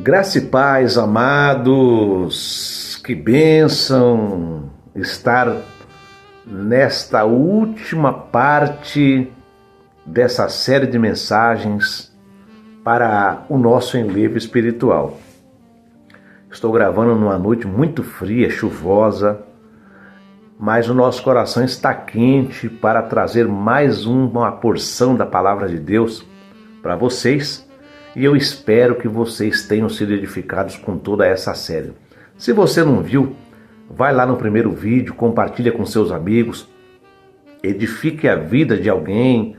Graça e paz, amados, que bênção estar nesta última parte dessa série de mensagens para o nosso enlevo espiritual. Estou gravando numa noite muito fria, chuvosa, mas o nosso coração está quente para trazer mais uma porção da palavra de Deus para vocês. E eu espero que vocês tenham sido edificados com toda essa série. Se você não viu, vai lá no primeiro vídeo, compartilha com seus amigos, edifique a vida de alguém,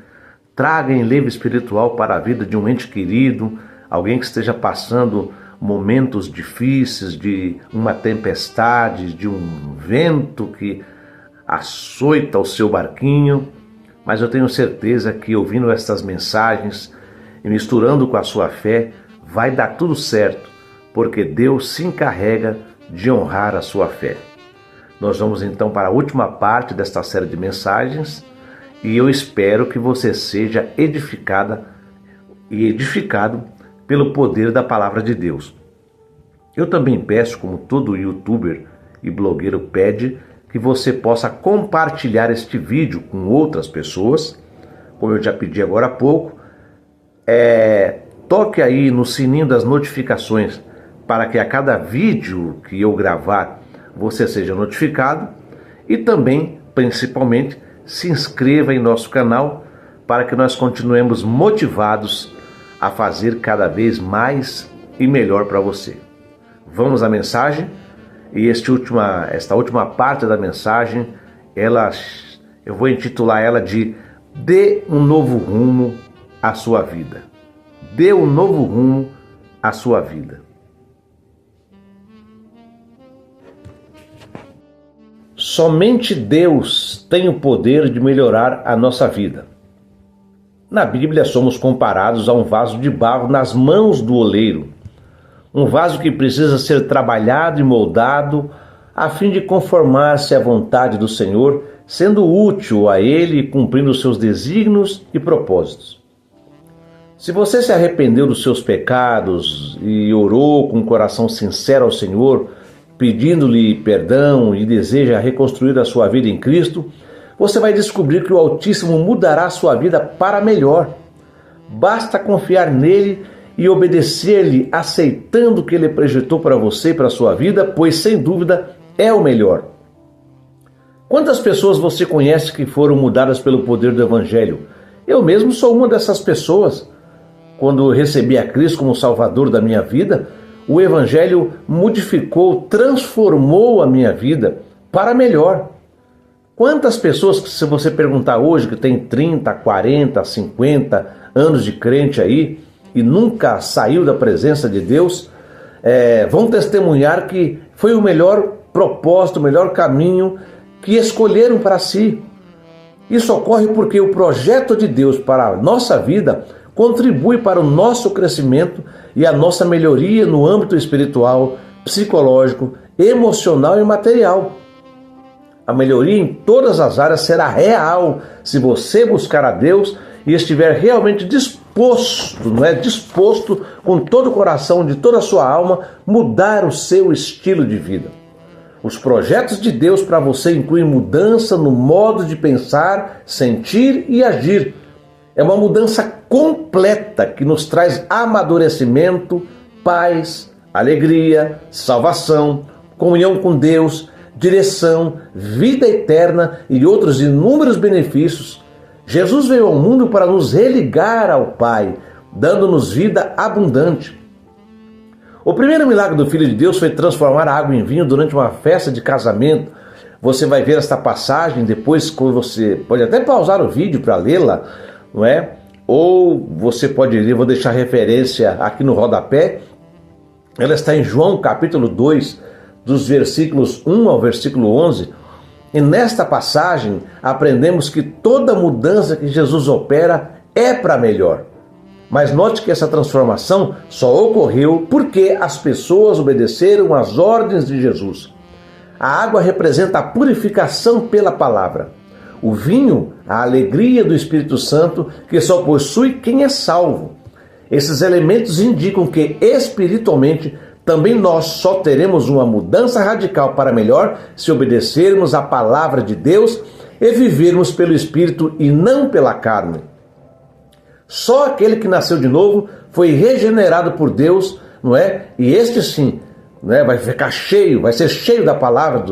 traga enlevo espiritual para a vida de um ente querido, alguém que esteja passando momentos difíceis, de uma tempestade, de um vento que açoita o seu barquinho. Mas eu tenho certeza que ouvindo estas mensagens e misturando com a sua fé, vai dar tudo certo, porque Deus se encarrega de honrar a sua fé. Nós vamos então para a última parte desta série de mensagens e eu espero que você seja edificada e edificado pelo poder da palavra de Deus. Eu também peço, como todo youtuber e blogueiro pede, que você possa compartilhar este vídeo com outras pessoas, como eu já pedi agora há pouco. Toque aí no sininho das notificações para que a cada vídeo que eu gravar você seja notificado e também, principalmente, se inscreva em nosso canal para que nós continuemos motivados a fazer cada vez mais e melhor para você. Vamos à mensagem e esta última parte da mensagem, eu vou intitular ela de Dê um novo rumo à sua vida. Dê um novo rumo à sua vida. Somente Deus tem o poder de melhorar a nossa vida. Na Bíblia somos comparados a um vaso de barro nas mãos do oleiro. Um vaso que precisa ser trabalhado e moldado a fim de conformar-se à vontade do Senhor, sendo útil a Ele e cumprindo seus desígnios e propósitos. Se você se arrependeu dos seus pecados e orou com um coração sincero ao Senhor, pedindo-lhe perdão e deseja reconstruir a sua vida em Cristo, você vai descobrir que o Altíssimo mudará a sua vida para melhor. Basta confiar nele e obedecer-lhe, aceitando o que ele projetou para você e para a sua vida, pois sem dúvida é o melhor. Quantas pessoas você conhece que foram mudadas pelo poder do Evangelho? Eu mesmo sou uma dessas pessoas. Quando recebi a Cristo como Salvador da minha vida, o Evangelho modificou, transformou a minha vida para melhor. Quantas pessoas, se você perguntar hoje, que tem 30, 40, 50 anos de crente aí e nunca saiu da presença de Deus, vão testemunhar que foi o melhor propósito, o melhor caminho que escolheram para si. Isso ocorre porque o projeto de Deus para a nossa vida contribui para o nosso crescimento e a nossa melhoria no âmbito espiritual, psicológico, emocional e material. A melhoria em todas as áreas será real se você buscar a Deus e estiver realmente disposto com todo o coração, de toda a sua alma, mudar o seu estilo de vida. Os projetos de Deus para você incluem mudança no modo de pensar, sentir e agir. É uma mudança completa que nos traz amadurecimento, paz, alegria, salvação, comunhão com Deus, direção, vida eterna e outros inúmeros benefícios. Jesus veio ao mundo para nos religar ao Pai, dando-nos vida abundante. O primeiro milagre do Filho de Deus foi transformar a água em vinho durante uma festa de casamento. Você vai ver esta passagem depois, quando você pode até pausar o vídeo para lê-la, não é? Ou você pode ler, vou deixar referência aqui no rodapé. Ela está em João capítulo 2, dos versículos 1 ao versículo 11. E nesta passagem aprendemos que toda mudança que Jesus opera é para melhor. Mas note que essa transformação só ocorreu porque as pessoas obedeceram às ordens de Jesus. A água representa a purificação pela palavra. O vinho, a alegria do Espírito Santo, que só possui quem é salvo. Esses elementos indicam que espiritualmente também nós só teremos uma mudança radical para melhor se obedecermos à palavra de Deus e vivermos pelo Espírito e não pela carne. Só aquele que nasceu de novo foi regenerado por Deus, não é? E este sim, né, vai ficar cheio, vai ser cheio da palavra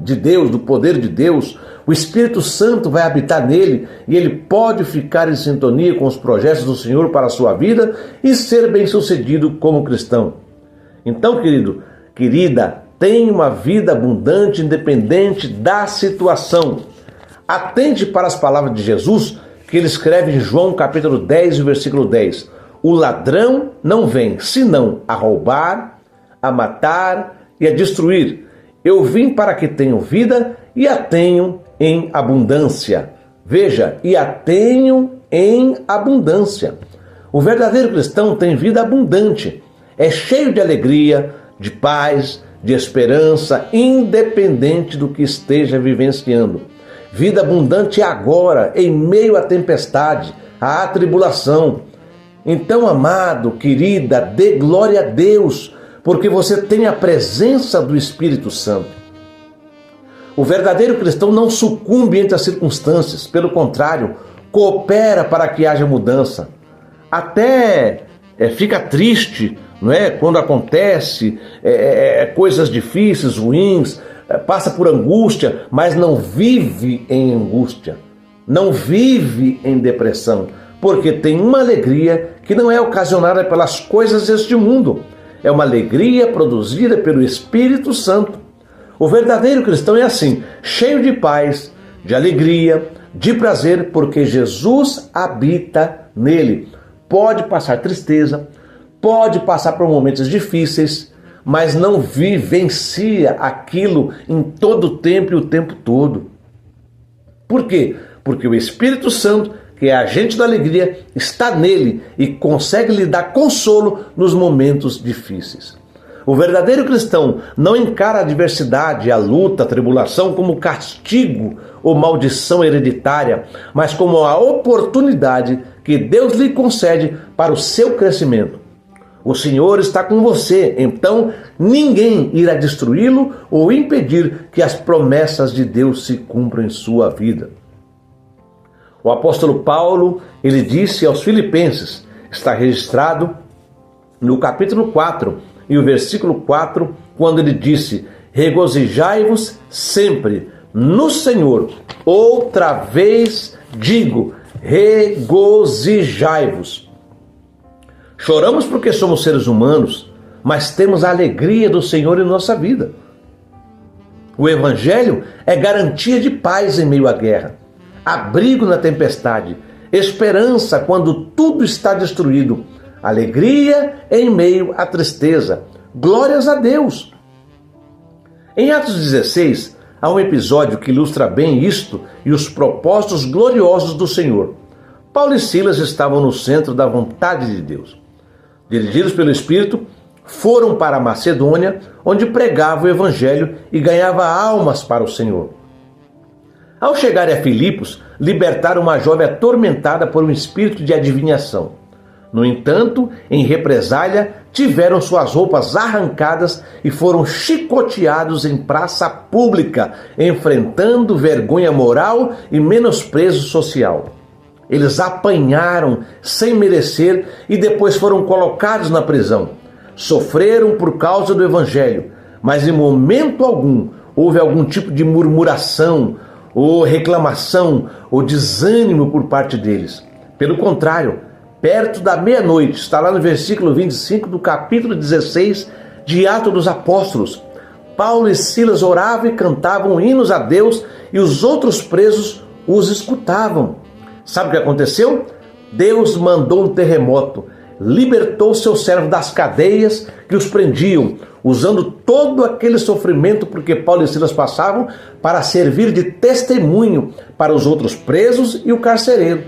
de Deus, do poder de Deus. O Espírito Santo vai habitar nele e ele pode ficar em sintonia com os projetos do Senhor para a sua vida e ser bem-sucedido como cristão. Então, querido, querida, tenha uma vida abundante, independente da situação. Atente para as palavras de Jesus, que ele escreve em João capítulo 10, versículo 10. O ladrão não vem, senão a roubar, a matar e a destruir. Eu vim para que tenham vida e a tenham em abundância. Veja, e a tenham em abundância. O verdadeiro cristão tem vida abundante. É cheio de alegria, de paz, de esperança, independente do que esteja vivenciando. Vida abundante agora, em meio à tempestade, à tribulação. Então, amado, querida, dê glória a Deus, porque você tem a presença do Espírito Santo. O verdadeiro cristão não sucumbe entre as circunstâncias, pelo contrário, coopera para que haja mudança. Até fica triste, não é? Quando acontece coisas difíceis, ruins, passa por angústia, mas não vive em angústia, não vive em depressão, porque tem uma alegria que não é ocasionada pelas coisas deste mundo, é uma alegria produzida pelo Espírito Santo. O verdadeiro cristão é assim, cheio de paz, de alegria, de prazer, porque Jesus habita nele. Pode passar tristeza, pode passar por momentos difíceis, mas não vivencia aquilo em todo o tempo e o tempo todo. Por quê? Porque o Espírito Santo, que é agente da alegria, está nele e consegue lhe dar consolo nos momentos difíceis. O verdadeiro cristão não encara a adversidade, a luta, a tribulação como castigo ou maldição hereditária, mas como a oportunidade que Deus lhe concede para o seu crescimento. O Senhor está com você, então ninguém irá destruí-lo ou impedir que as promessas de Deus se cumpram em sua vida. O apóstolo Paulo, ele disse aos Filipenses, está registrado no capítulo 4 e o versículo 4, quando ele disse: regozijai-vos sempre no Senhor. Outra vez digo, regozijai-vos. Choramos porque somos seres humanos, mas temos a alegria do Senhor em nossa vida. O Evangelho é garantia de paz em meio à guerra, abrigo na tempestade, esperança quando tudo está destruído, alegria em meio à tristeza. Glórias a Deus! Em Atos 16, há um episódio que ilustra bem isto e os propósitos gloriosos do Senhor. Paulo e Silas estavam no centro da vontade de Deus. Dirigidos pelo Espírito, foram para a Macedônia, onde pregava o Evangelho e ganhava almas para o Senhor. Ao chegarem a Filipos, libertaram uma jovem atormentada por um espírito de adivinhação. No entanto, em represália, tiveram suas roupas arrancadas e foram chicoteados em praça pública, enfrentando vergonha moral e menosprezo social. Eles apanharam sem merecer e depois foram colocados na prisão. Sofreram por causa do Evangelho, mas em momento algum houve algum tipo de murmuração, ou reclamação, ou desânimo por parte deles. Pelo contrário, perto da meia-noite, está lá no versículo 25 do capítulo 16 de Atos dos Apóstolos, Paulo e Silas oravam e cantavam hinos a Deus e os outros presos os escutavam. Sabe o que aconteceu? Deus mandou um terremoto, libertou seu servo das cadeias que os prendiam, usando todo aquele sofrimento porque Paulo e Silas passavam para servir de testemunho para os outros presos e o carcereiro.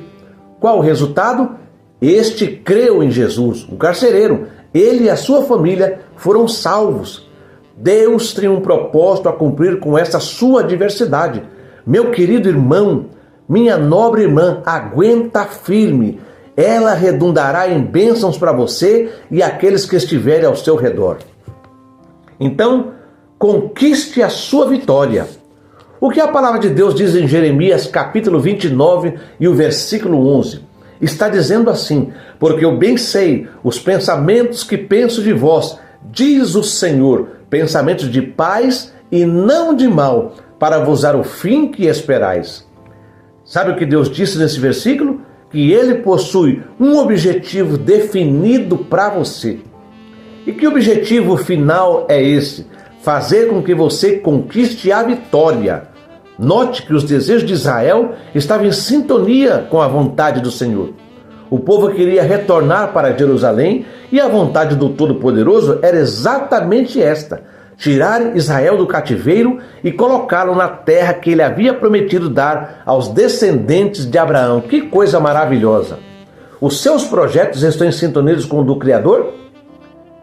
Qual o resultado? Este creu em Jesus, o carcereiro. Ele e a sua família foram salvos. Deus tem um propósito a cumprir com essa sua adversidade. Meu querido irmão, minha nobre irmã, aguenta firme. ela redundará em bênçãos para você e aqueles que estiverem ao seu redor. Então, conquiste a sua vitória. O que a palavra de Deus diz em Jeremias capítulo 29 e o versículo 11? Está dizendo assim: porque eu bem sei os pensamentos que penso de vós, diz o Senhor, pensamentos de paz e não de mal, para vos dar o fim que esperais. Sabe o que Deus disse nesse versículo? Que Ele possui um objetivo definido para você. E que objetivo final é esse? Fazer com que você conquiste a vitória. Note que os desejos de Israel estavam em sintonia com a vontade do Senhor. O povo queria retornar para Jerusalém e a vontade do Todo-Poderoso era exatamente esta: tirar Israel do cativeiro e colocá-lo na terra que ele havia prometido dar aos descendentes de Abraão. Que coisa maravilhosa! Os seus projetos estão em sintonia com o do Criador?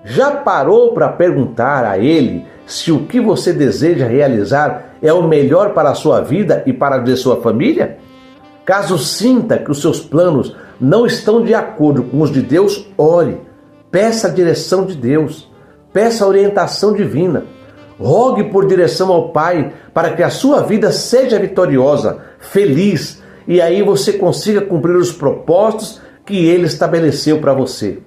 Já parou para perguntar a Ele se o que você deseja realizar é o melhor para a sua vida e para a de sua família? Caso sinta que os seus planos não estão de acordo com os de Deus, ore, peça a direção de Deus, peça a orientação divina, rogue por direção ao Pai para que a sua vida seja vitoriosa, feliz, e aí você consiga cumprir os propósitos que Ele estabeleceu para você.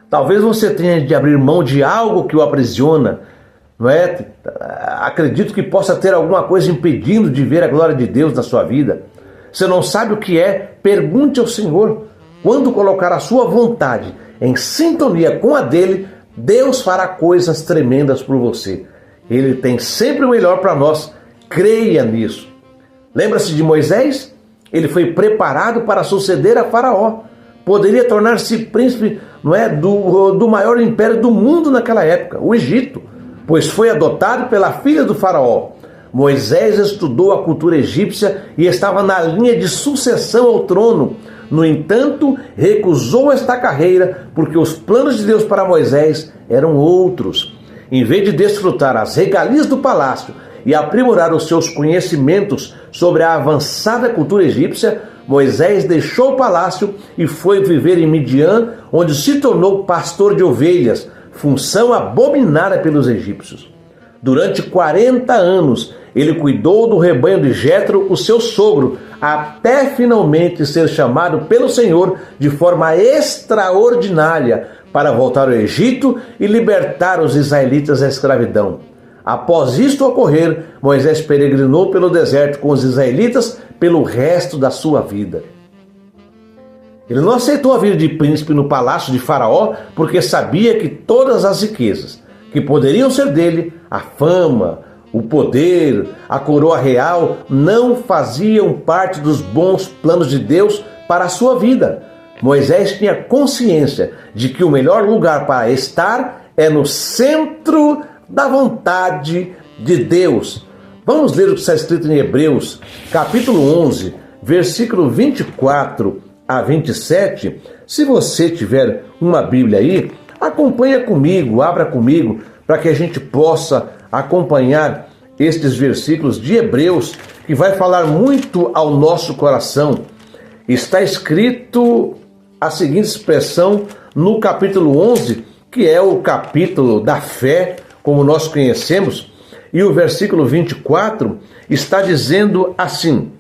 Talvez você tenha de abrir mão de algo que o aprisiona, não é? Acredito que possa ter alguma coisa impedindo de ver a glória de Deus na sua vida. Você não sabe o que é? Pergunte ao Senhor. Quando colocar a sua vontade em sintonia com a dele, Deus fará coisas tremendas por você. Ele tem sempre o melhor para nós. Creia nisso. Lembra-se de Moisés? Ele foi preparado para suceder a Faraó. Poderia tornar-se príncipe, não é, do maior império do mundo naquela época, o Egito, pois foi adotado pela filha do Faraó. Moisés estudou a cultura egípcia e estava na linha de sucessão ao trono. No entanto, recusou esta carreira porque os planos de Deus para Moisés eram outros. Em vez de desfrutar as regalias do palácio e aprimorar os seus conhecimentos sobre a avançada cultura egípcia, Moisés deixou o palácio e foi viver em Midian, onde se tornou pastor de ovelhas, função abominada pelos egípcios. Durante 40 anos, ele cuidou do rebanho de Jetro, o seu sogro, até finalmente ser chamado pelo Senhor de forma extraordinária para voltar ao Egito e libertar os israelitas da escravidão. Após isto ocorrer, Moisés peregrinou pelo deserto com os israelitas pelo resto da sua vida. Ele não aceitou a vida de príncipe no palácio de Faraó porque sabia que todas as riquezas que poderiam ser dele, a fama, o poder, a coroa real, não faziam parte dos bons planos de Deus para a sua vida. Moisés tinha consciência de que o melhor lugar para estar é no centro da vontade de Deus. Vamos ler o que está escrito em Hebreus, capítulo 11, versículo 24 a 27. Se você tiver uma Bíblia aí, acompanha comigo, abra comigo, para que a gente possa acompanhar estes versículos de Hebreus, que vai falar muito ao nosso coração. Está escrito a seguinte expressão no capítulo 11, que é o capítulo da fé, como nós conhecemos, e o versículo 24 está dizendo assim: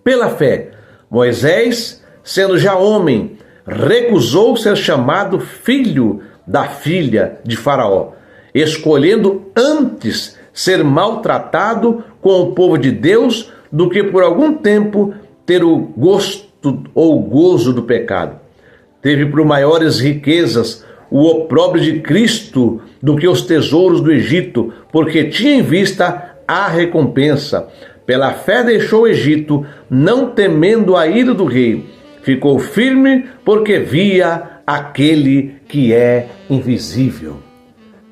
pela fé, Moisés, sendo já homem, recusou ser chamado filho da filha de Faraó, escolhendo antes ser maltratado com o povo de Deus do que por algum tempo ter o gosto ou gozo do pecado. Teve por maiores riquezas o opróbrio de Cristo do que os tesouros do Egito, porque tinha em vista a recompensa. Pela fé deixou o Egito, não temendo a ira do rei. Ficou firme porque via aquele que é invisível.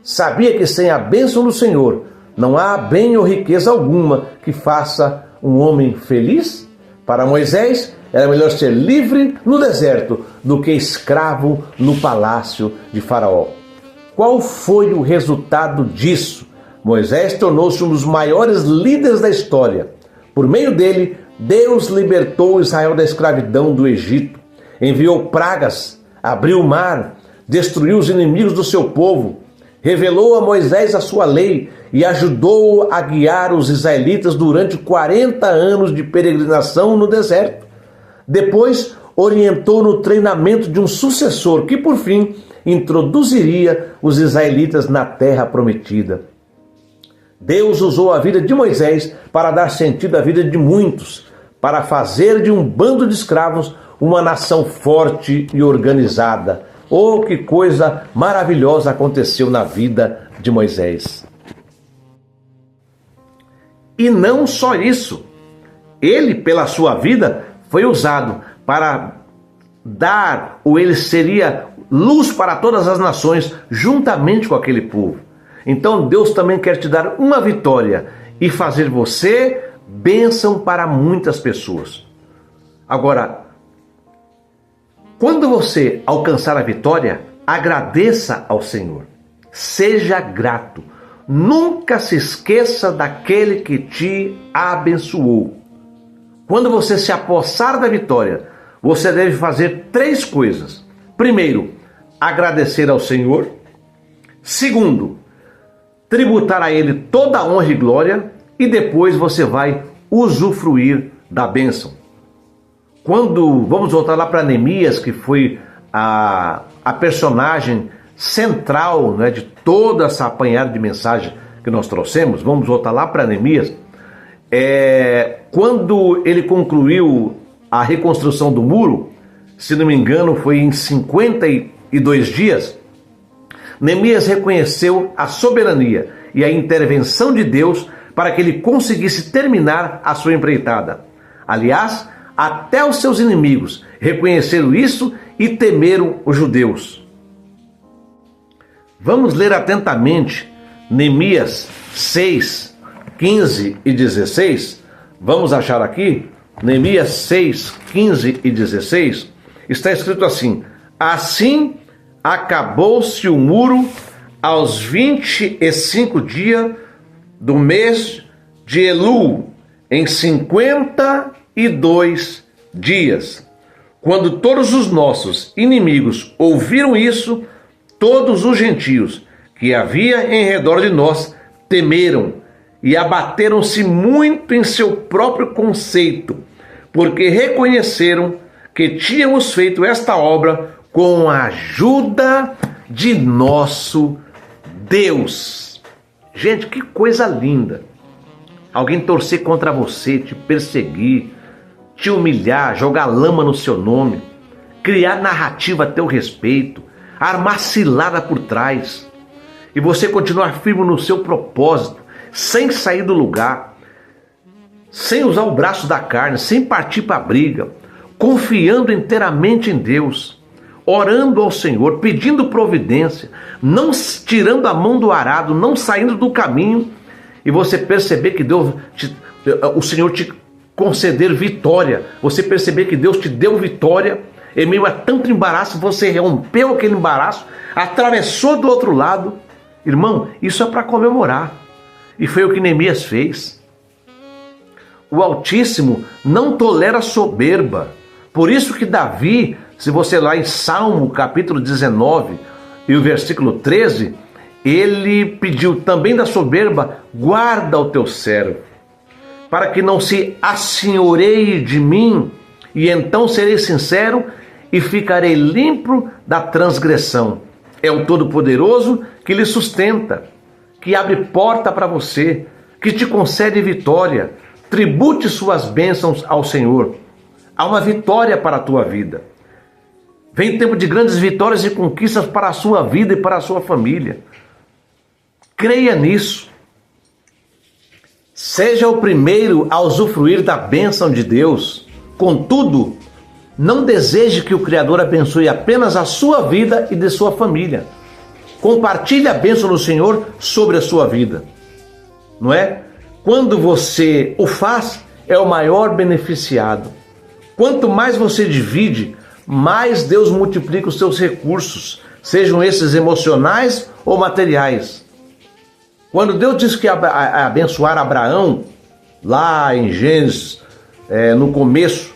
Sabia que sem a bênção do Senhor não há bem ou riqueza alguma que faça um homem feliz? Para Moisés, era melhor ser livre no deserto do que escravo no palácio de Faraó. Qual foi o resultado disso? Moisés tornou-se um dos maiores líderes da história. Por meio dele, Deus libertou Israel da escravidão do Egito. enviou pragas, abriu o mar, destruiu os inimigos do seu povo, revelou a Moisés a sua lei e ajudou a guiar os israelitas durante 40 anos de peregrinação no deserto. Depois, orientou no treinamento de um sucessor que, por fim, introduziria os israelitas na terra prometida. Deus usou a vida de Moisés para dar sentido à vida de muitos, para fazer de um bando de escravos uma nação forte e organizada. Oh, que coisa maravilhosa aconteceu na vida de Moisés! E não só isso, ele, pela sua vida, foi usado para dar, ou ele seria luz para todas as nações, juntamente com aquele povo. Então Deus também quer te dar uma vitória e fazer você bênção para muitas pessoas. Agora, quando você alcançar a vitória, agradeça ao Senhor. Seja grato. Nunca se esqueça daquele que te abençoou. Quando você se apossar da vitória, você deve fazer 3 coisas. Primeiro, agradecer ao Senhor. Segundo, tributar a Ele toda a honra e glória. E depois você vai usufruir da bênção. Vamos voltar lá para Neemias, que foi a personagem central, né, de toda essa apanhada de mensagem que nós trouxemos. Vamos voltar lá para Neemias. Quando ele concluiu a reconstrução do muro, se não me engano foi em 52 dias, Neemias reconheceu a soberania e a intervenção de Deus para que ele conseguisse terminar a sua empreitada. Aliás, até os seus inimigos reconheceram isso e temeram os judeus. Vamos ler atentamente Neemias 6, 15 e 16. Vamos achar aqui? Neemias 6, 15 e 16. Está escrito assim: assim acabou-se o muro aos 25 dias do mês de Elul, em 52 dias. Quando todos os nossos inimigos ouviram isso, todos os gentios que havia em redor de nós temeram e abateram-se muito em seu próprio conceito, porque reconheceram que tínhamos feito esta obra com a ajuda de nosso Deus. Gente, que coisa linda! Alguém torcer contra você, te perseguir, te humilhar, jogar lama no seu nome, criar narrativa a teu respeito, armar cilada por trás, e você continuar firme no seu propósito, sem sair do lugar, sem usar o braço da carne, sem partir para a briga, confiando inteiramente em Deus, orando ao Senhor, pedindo providência, não tirando a mão do arado, não saindo do caminho, e você perceber que o Senhor te conceder vitória, você perceber que Deus te deu vitória, em meio a tanto embaraço, você rompeu aquele embaraço, atravessou do outro lado. Irmão, isso é para comemorar. E foi o que Neemias fez. O Altíssimo não tolera soberba. Por isso que Davi, se você lá em Salmo capítulo 19 e o versículo 13, ele pediu também da soberba: guarda o teu servo, para que não se assenhoreie de mim, e então serei sincero e ficarei limpo da transgressão. É o Todo-Poderoso que lhe sustenta, que abre porta para você, que te concede vitória. Tribute suas bênçãos ao Senhor. Há uma vitória para a tua vida. Vem tempo de grandes vitórias e conquistas para a sua vida e para a sua família. Creia nisso. Seja o primeiro a usufruir da bênção de Deus. Contudo, não deseje que o Criador abençoe apenas a sua vida e de sua família. Compartilhe a bênção do Senhor sobre a sua vida. Não é? Quando você o faz, é o maior beneficiado. Quanto mais você divide, mais Deus multiplica os seus recursos, sejam esses emocionais ou materiais. Quando Deus disse que ia abençoar Abraão, lá em Gênesis, no começo,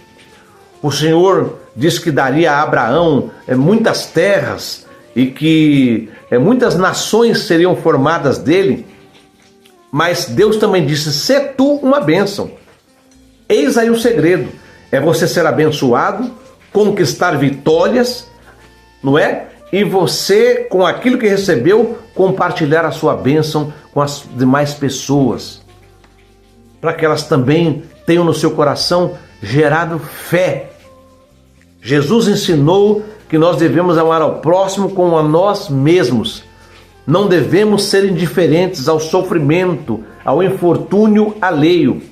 O Senhor disse que daria a Abraão muitas terras e que muitas nações seriam formadas dele. Mas Deus também disse: sê tu uma bênção. Eis aí o segredo: é você ser abençoado, conquistar vitórias, não é? E você, com aquilo que recebeu, compartilhar a sua bênção com as demais pessoas, para que elas também tenham no seu coração gerado fé. Jesus ensinou que nós devemos amar ao próximo como a nós mesmos. Não devemos ser indiferentes ao sofrimento, ao infortúnio alheio.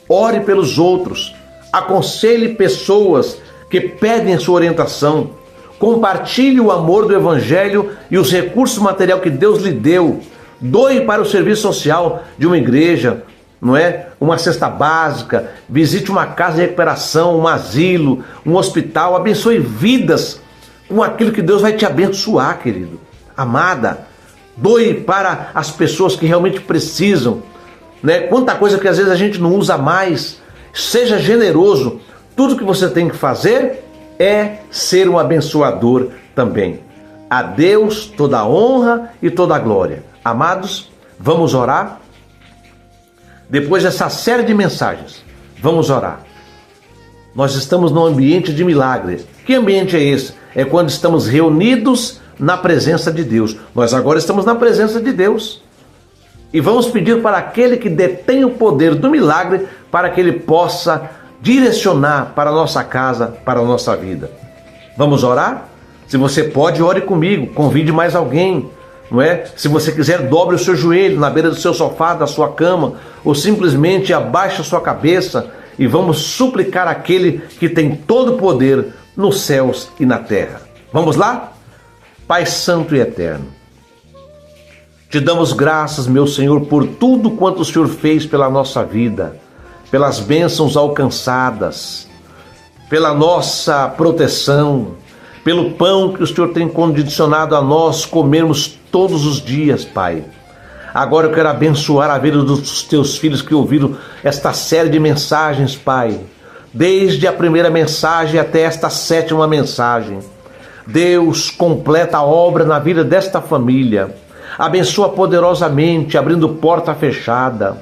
Ore pelos outros, aconselhe pessoas que pedem sua orientação, compartilhe o amor do Evangelho e os recursos materiais que Deus lhe deu. Doe para o serviço social de uma igreja, não é? Uma cesta básica, visite uma casa de recuperação, um asilo, um hospital, abençoe vidas com aquilo que Deus vai te abençoar, querido. Amada, doe para as pessoas que realmente precisam, né? Quanta coisa que às vezes a gente não usa mais. Seja generoso. Tudo que você tem que fazer é ser um abençoador também. A Deus toda a honra e toda a glória. Amados, vamos orar? Depois dessa série de mensagens, vamos orar. Nós estamos num ambiente de milagre. Que ambiente é esse? É quando estamos reunidos na presença de Deus. Nós agora estamos na presença de Deus. E vamos pedir para aquele que detém o poder do milagre, para que ele possa direcionar para a nossa casa, para a nossa vida. Vamos orar? Se você pode, ore comigo, convide mais alguém, não é? Se você quiser, dobre o seu joelho na beira do seu sofá, da sua cama, ou simplesmente abaixe a sua cabeça e vamos suplicar aquele que tem todo o poder nos céus e na terra. Vamos lá? Pai Santo e Eterno, te damos graças, meu Senhor, por tudo quanto o Senhor fez pela nossa vida, pelas bênçãos alcançadas, pela nossa proteção, pelo pão que o Senhor tem condicionado a nós comermos todos os dias, Pai. Agora eu quero abençoar a vida dos teus filhos que ouviram esta série de mensagens, Pai. Desde a primeira mensagem até esta sétima mensagem. Deus, completa a obra na vida desta família. Abençoa poderosamente, abrindo porta fechada,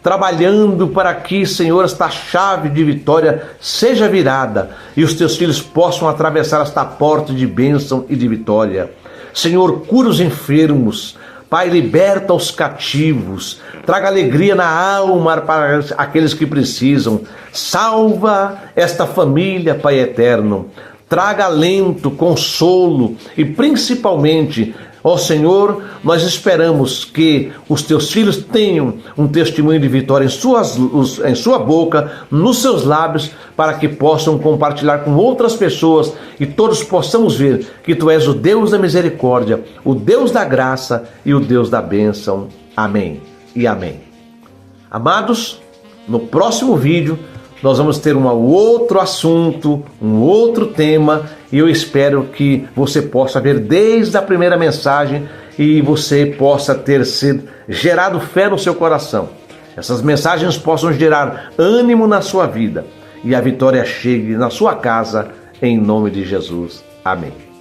trabalhando para que, Senhor, esta chave de vitória seja virada e os teus filhos possam atravessar esta porta de bênção e de vitória. Senhor, cura os enfermos, Pai, liberta os cativos, traga alegria na alma para aqueles que precisam, salva esta família, Pai eterno, traga alento, consolo e principalmente, ó Senhor, nós esperamos que os teus filhos tenham um testemunho de vitória em sua boca, nos seus lábios, para que possam compartilhar com outras pessoas e todos possamos ver que tu és o Deus da misericórdia, o Deus da graça e o Deus da bênção. Amém e amém. Amados, no próximo vídeo nós vamos ter um outro assunto, um outro tema, e eu espero que você possa ver desde a primeira mensagem e você possa ter sido gerado fé no seu coração. Essas mensagens possam gerar ânimo na sua vida e a vitória chegue na sua casa, em nome de Jesus. Amém.